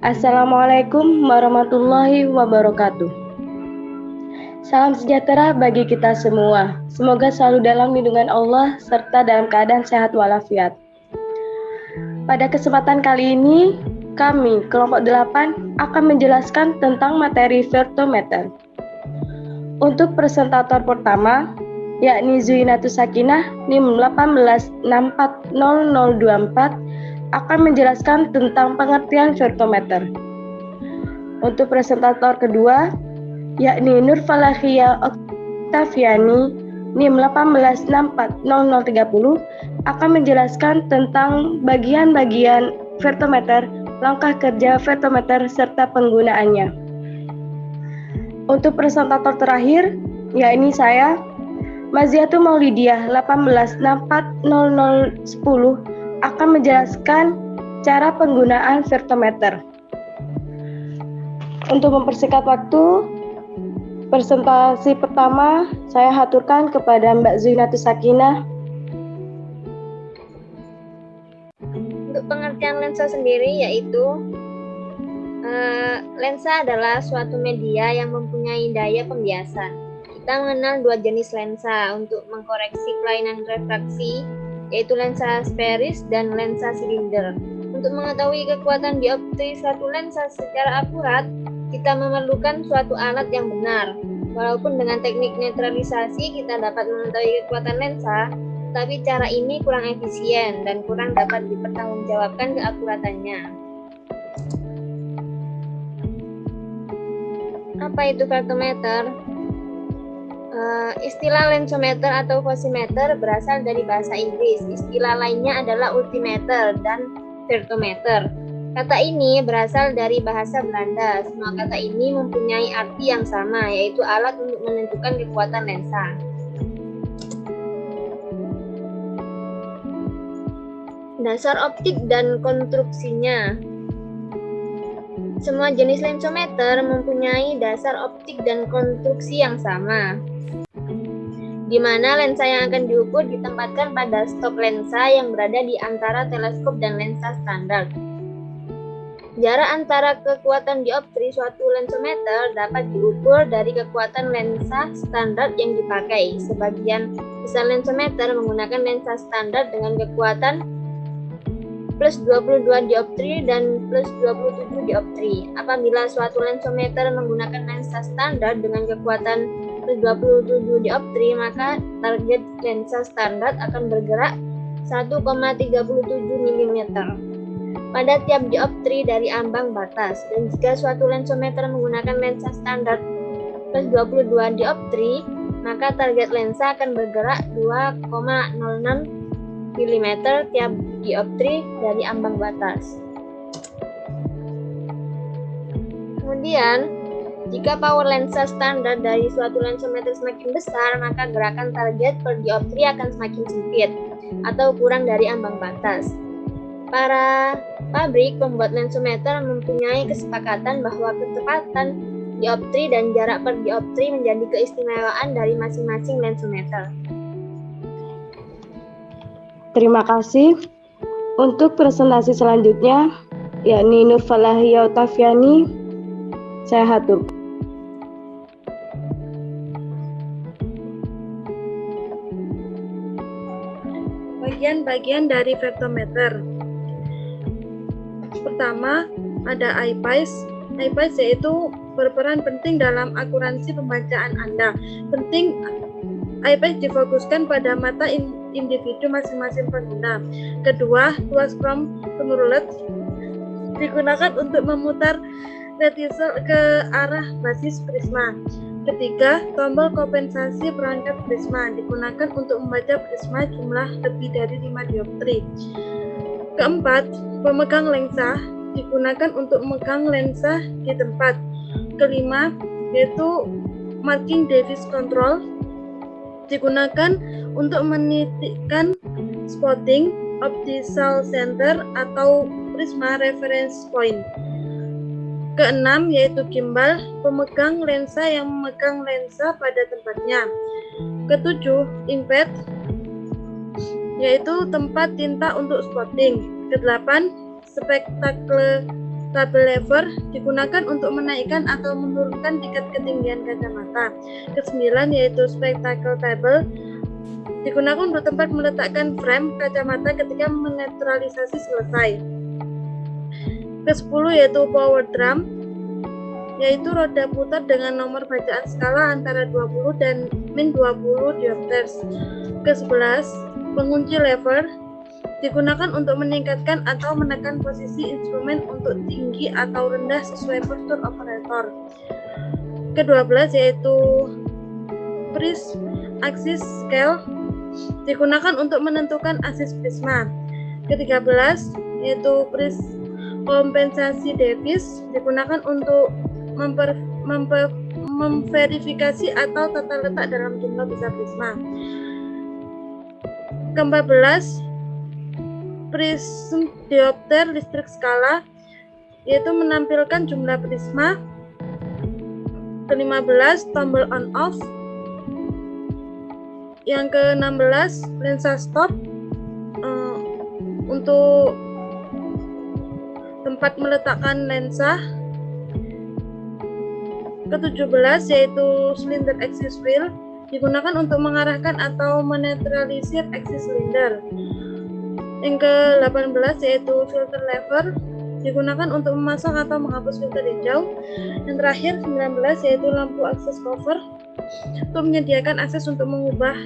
Assalamualaikum warahmatullahi wabarakatuh. Salam sejahtera bagi kita semua. Semoga selalu dalam lindungan Allah serta dalam keadaan sehat walafiat. Pada kesempatan kali ini, kami kelompok 8 akan menjelaskan tentang materi vertometer. Untuk presentator pertama, yakni Zuinatus Sakinah NIM 186400024 akan menjelaskan tentang pengertian vertometer. Untuk presentator kedua, yakni Nur Falahia Oktaviani NIM 1864030 akan menjelaskan tentang bagian-bagian vertometer, langkah kerja vertometer serta penggunaannya. Untuk presentator terakhir, yakni saya, Maziatul Maulidiah 1864010 akan menjelaskan cara penggunaan vertometer. Untuk mempersingkat waktu, presentasi pertama saya haturkan kepada Mbak Zuinatus Sakinah. Untuk pengertian lensa sendiri yaitu lensa adalah suatu media yang mempunyai daya pembiasan. Kita mengenal dua jenis lensa untuk mengkoreksi kelainan refraksi, yaitu lensa sferis dan lensa silinder. Untuk mengetahui kekuatan dioptri suatu lensa secara akurat, kita memerlukan suatu alat yang benar. Walaupun dengan teknik netralisasi kita dapat mengetahui kekuatan lensa, tapi cara ini kurang efisien dan kurang dapat dipertanggungjawabkan keakuratannya. Apa itu vertometer? Istilah lensometer atau fosimeter berasal dari bahasa Inggris. Istilah lainnya adalah ultimeter dan vertometer. Kata ini berasal dari bahasa Belanda. Semua kata ini mempunyai arti yang sama, yaitu alat untuk menentukan kekuatan lensa. Dasar optik dan konstruksinya. Semua jenis lensometer mempunyai dasar optik dan konstruksi yang sama, di mana lensa yang akan diukur ditempatkan pada stok lensa yang berada di antara teleskop dan lensa standar. Jarak antara kekuatan dioptri suatu lensometer dapat diukur dari kekuatan lensa standar yang dipakai. Sebagian besar lensometer menggunakan lensa standar dengan kekuatan plus 22 dioptri dan plus 27 dioptri. Apabila suatu lensometer menggunakan lensa standar dengan kekuatan plus 27 dioptri, maka target lensa standar akan bergerak 1,37 mm pada tiap dioptri dari ambang batas. Dan jika suatu lensometer menggunakan lensa standar plus 22 dioptri, maka target lensa akan bergerak 2,06 mm tiap dioptri dari ambang batas. Kemudian, jika power lensa standar dari suatu lensometer semakin besar, maka gerakan target per dioptri akan semakin sempit atau kurang dari ambang batas. Para pabrik pembuat lensometer mempunyai kesepakatan bahwa kecepatan dioptri dan jarak per dioptri menjadi keistimewaan dari masing-masing lensometer. Terima kasih. Untuk presentasi selanjutnya, yakni Nur Falahia Oktaviani, saya hatur. Bagian-bagian dari vertometer. Pertama, ada eyepiece. Eyepiece yaitu berperan penting dalam akuransi pembacaan Anda. Penting eyepiece difokuskan pada mata individu masing-masing pengguna. Kedua, tuas chrome controller digunakan untuk memutar retisel ke arah basis prisma. Ketiga, tombol kompensasi perangkat prisma digunakan untuk membaca prisma jumlah lebih dari 5 dioptri. Keempat, pemegang lensa digunakan untuk memegang lensa di tempat. Kelima, yaitu marking device control digunakan untuk menitikkan spotting optical center atau prisma reference point. Keenam, yaitu gimbal, pemegang lensa yang memegang lensa pada tempatnya. Ketujuh, inkpad, yaitu tempat tinta untuk spotting. Kedelapan, spektakle Tabel lever digunakan untuk menaikkan atau menurunkan tingkat ketinggian kacamata. Ke-9 yaitu spectacle table digunakan untuk tempat meletakkan frame kacamata ketika menetralisasi selesai. Ke-10 yaitu power drum, yaitu roda putar dengan nomor bacaan skala antara 20 dan min 20 diopters. Ke-11 pengunci lever digunakan untuk meningkatkan atau menekan posisi instrumen untuk tinggi atau rendah sesuai postur operator. Ke-12 yaitu prism axis scale digunakan untuk menentukan aksis prisma. Ke-13 yaitu prism kompensasi Davis digunakan untuk memverifikasi atau tata letak dalam jumlah besar prisma. Ke-14 prism diopter listrik skala, yaitu menampilkan jumlah prisma. Ke-15 tombol on off. Yang ke-16 lensa stop untuk tempat meletakkan lensa. Ke-17 yaitu cylinder axis wheel digunakan untuk mengarahkan atau menetralisir aksis silinder. Yang ke-18 yaitu filter lever digunakan untuk memasang atau menghapus filter hijau. Yang terakhir 19 yaitu lampu akses cover untuk menyediakan akses untuk mengubah.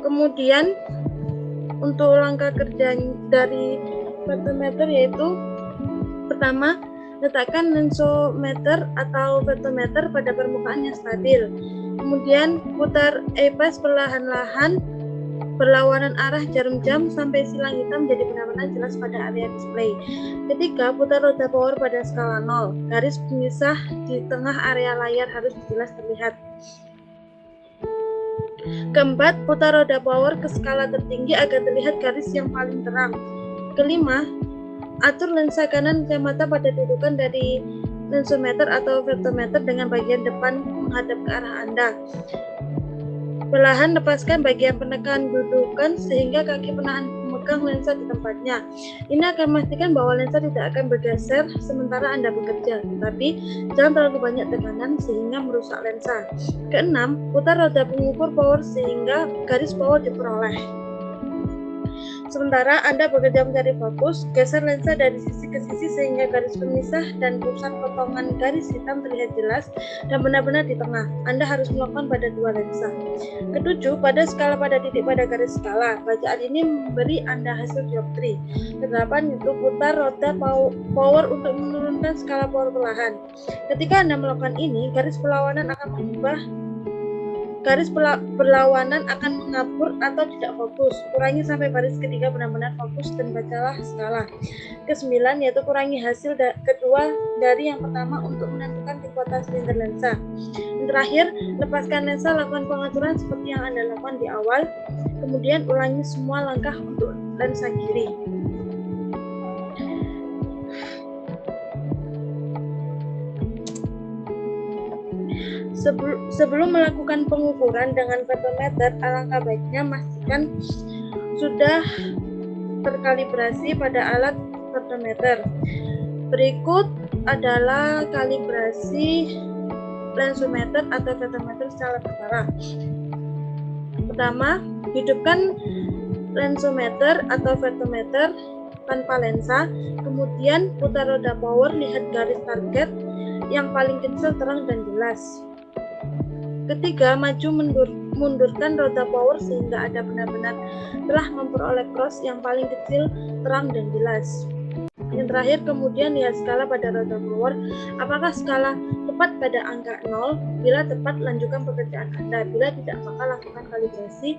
Kemudian untuk langkah kerja dari vertometer yaitu pertama, letakkan lensometer atau vertometer pada permukaan yang stabil. Kemudian putar eyepiece perlahan-lahan berlawanan arah jarum jam sampai silang hitam jadi benar-benar jelas pada area display. Ketiga, putar roda power pada skala 0. Garis pemisah di tengah area layar harus jelas terlihat. Keempat, putar roda power ke skala tertinggi agar terlihat garis yang paling terang. Kelima, atur lensa kanan kacamata pada dudukan dari lensometer atau vertometer dengan bagian depan menghadap ke arah Anda. Perlahan lepaskan bagian penekan dudukan sehingga kaki penahan memegang lensa di tempatnya. Ini akan memastikan bahwa lensa tidak akan bergeser sementara Anda bekerja, tetapi jangan terlalu banyak tekanan sehingga merusak lensa. Keenam, putar roda pengukur power sehingga garis power diperoleh. Sementara Anda bekerja mencari fokus, geser lensa dari sisi ke sisi sehingga garis pemisah dan pusat potongan garis hitam terlihat jelas dan benar-benar di tengah. Anda harus melakukan pada dua lensa. Ketujuh, pada skala pada titik pada garis skala. Bacaan ini memberi Anda hasil dioptri. Kedelapan, itu putar roda power untuk menurunkan skala power perlahan. Ketika Anda melakukan ini, garis perlawanan akan mengapur atau tidak fokus. Kurangi sampai baris ketiga benar-benar fokus dan bacalah skala. Ke-9 yaitu kurangi hasil kedua dari yang pertama untuk menentukan kekuatan silinder lensa. Yang terakhir, lepaskan lensa, lakukan pengaturan seperti yang Anda lakukan di awal. Kemudian ulangi semua langkah untuk lensa kiri. Sebelum melakukan pengukuran dengan vertometer, alangkah baiknya pastikan sudah terkalibrasi pada alat vertometer. Berikut adalah kalibrasi lensometer atau vertometer secara berkala. Pertama, hidupkan lensometer atau vertometer tanpa lensa, kemudian putar roda power, lihat garis target yang paling kecil, terang dan jelas. Ketiga, mundurkan roda power sehingga Anda benar-benar telah memperoleh cross yang paling kecil, terang dan jelas. Yang terakhir, kemudian lihat skala pada roda power. Apakah skala tepat pada angka 0? Bila tepat, lanjutkan pekerjaan Anda. Bila tidak, maka lakukan kalibrasi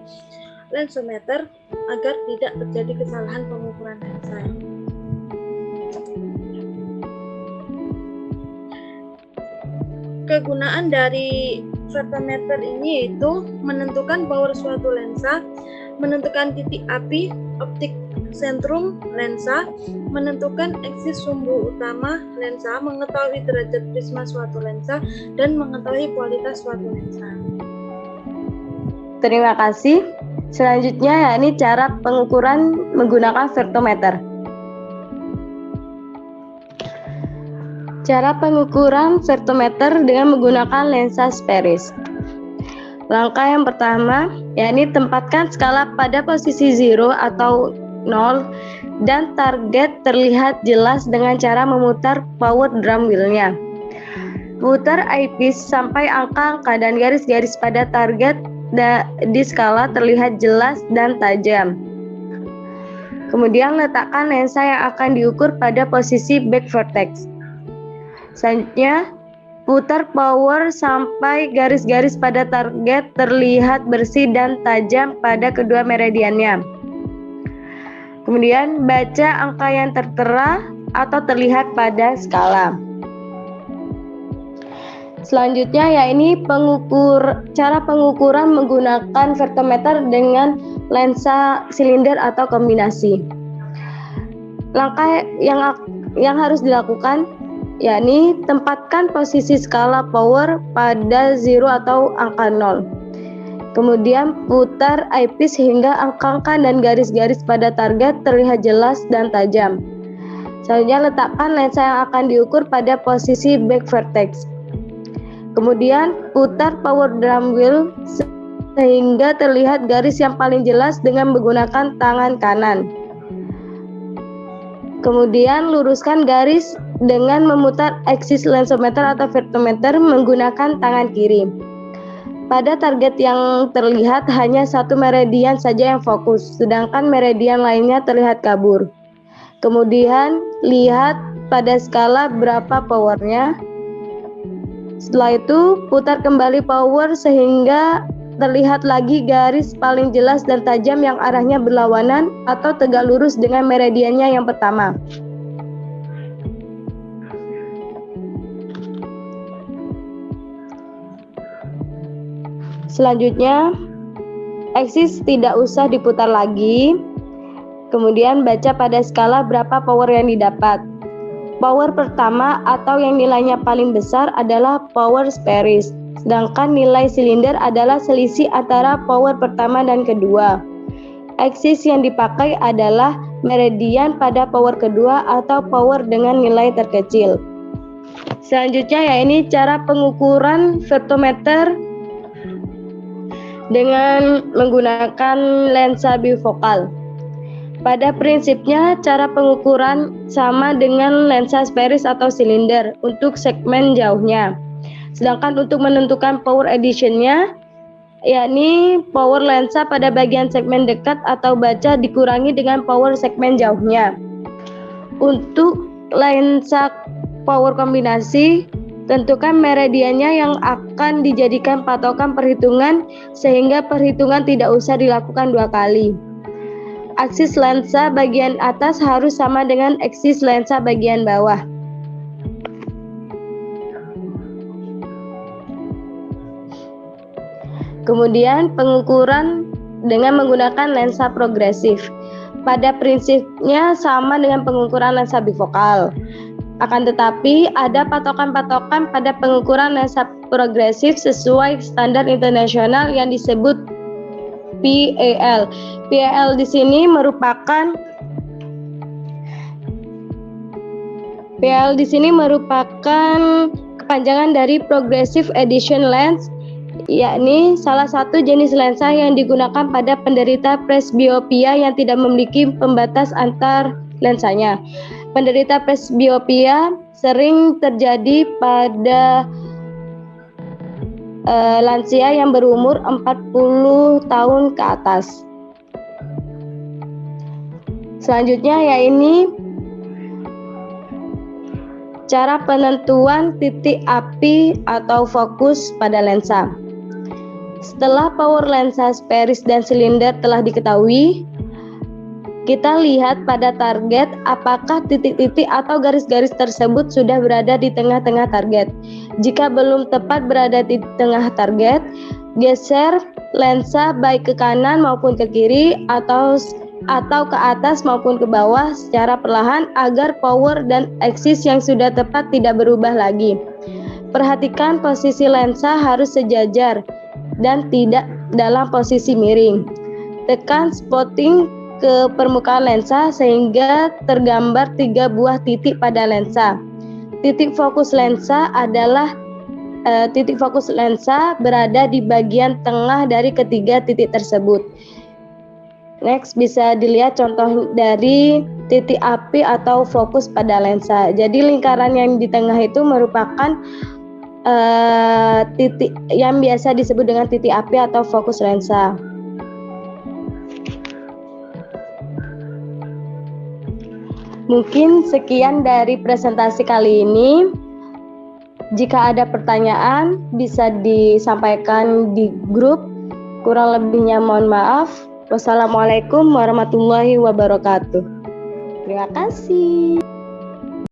lensometer agar tidak terjadi kesalahan pengukuran lensa. Kegunaan dari vertometer ini yaitu menentukan power suatu lensa, menentukan titik api optik sentrum lensa, menentukan aksis sumbu utama lensa, mengetahui derajat prisma suatu lensa, dan mengetahui kualitas suatu lensa. Terima kasih. Selanjutnya yakni cara pengukuran menggunakan vertometer. Cara pengukuran vertometer dengan menggunakan lensa spherics. Langkah yang pertama yakni tempatkan skala pada posisi 0 atau 0 dan target terlihat jelas dengan cara memutar power drum wheel-nya. Putar eyepiece sampai angka-angka dan garis-garis pada target di skala terlihat jelas dan tajam. Kemudian letakkan lensa yang akan diukur pada posisi back vertex. Selanjutnya, putar power sampai garis-garis pada target terlihat bersih dan tajam pada kedua meridiannya. Kemudian, baca angka yang tertera atau terlihat pada skala. Selanjutnya yakni cara pengukuran menggunakan vertometer dengan lensa silinder atau kombinasi. Langkah yang harus dilakukan yakni tempatkan posisi skala power pada 0 atau angka 0. Kemudian putar eyepiece hingga angka-angka dan garis-garis pada target terlihat jelas dan tajam. Selanjutnya letakkan lensa yang akan diukur pada posisi back vertex. Kemudian putar power drum wheel sehingga terlihat garis yang paling jelas dengan menggunakan tangan kanan. Kemudian luruskan garis dengan memutar axis lensometer atau vertometer menggunakan tangan kiri. Pada target yang terlihat hanya satu meridian saja yang fokus, sedangkan meridian lainnya terlihat kabur. Kemudian lihat pada skala berapa powernya. Setelah itu putar kembali power sehingga terlihat lagi garis paling jelas dan tajam yang arahnya berlawanan atau tegak lurus dengan meridiannya yang pertama. Selanjutnya, axis tidak usah diputar lagi. Kemudian baca pada skala berapa power yang didapat. Power pertama atau yang nilainya paling besar adalah power spherics, sedangkan nilai silinder adalah selisih antara power pertama dan kedua. Axis yang dipakai adalah meridian pada power kedua atau power dengan nilai terkecil. Selanjutnya yakni cara pengukuran vertometer dengan menggunakan lensa bifokal. Pada prinsipnya, cara pengukuran sama dengan lensa spherics atau silinder untuk segmen jauhnya. Sedangkan untuk menentukan power addition-nya, yakni power lensa pada bagian segmen dekat atau baca dikurangi dengan power segmen jauhnya. Untuk lensa power kombinasi, tentukan meridiannya yang akan dijadikan patokan perhitungan sehingga perhitungan tidak usah dilakukan dua kali. Aksis lensa bagian atas harus sama dengan aksis lensa bagian bawah. Kemudian pengukuran dengan menggunakan lensa progresif. Pada prinsipnya sama dengan pengukuran lensa bifokal. Akan tetapi ada patokan-patokan pada pengukuran lensa progresif sesuai standar internasional yang disebut PAL. PAL di sini merupakan kepanjangan dari Progressive Addition Lens, yakni salah satu jenis lensa yang digunakan pada penderita presbiopia yang tidak memiliki pembatas antar lensanya. Penderita presbiopia sering terjadi pada lansia yang berumur 40 tahun ke atas. Selanjutnya yakni cara penentuan titik api atau fokus pada lensa. Setelah power lensa spherics dan silinder telah diketahui, kita lihat pada target apakah titik-titik atau garis-garis tersebut sudah berada di tengah-tengah target. Jika belum tepat berada di tengah target, geser lensa baik ke kanan maupun ke kiri atau ke atas maupun ke bawah secara perlahan agar power dan aksis yang sudah tepat tidak berubah lagi. Perhatikan posisi lensa harus sejajar dan tidak dalam posisi miring. Tekan spotting ke permukaan lensa sehingga tergambar 3 buah titik pada lensa. Titik fokus lensa berada di bagian tengah dari ketiga titik tersebut. Next, bisa dilihat contoh dari titik api atau fokus pada lensa. Jadi lingkaran yang di tengah itu merupakan titik yang biasa disebut dengan titik api atau fokus lensa. Mungkin sekian dari presentasi kali ini. Jika ada pertanyaan bisa disampaikan di grup. Kurang lebihnya mohon maaf. Wassalamualaikum warahmatullahi wabarakatuh. Terima kasih.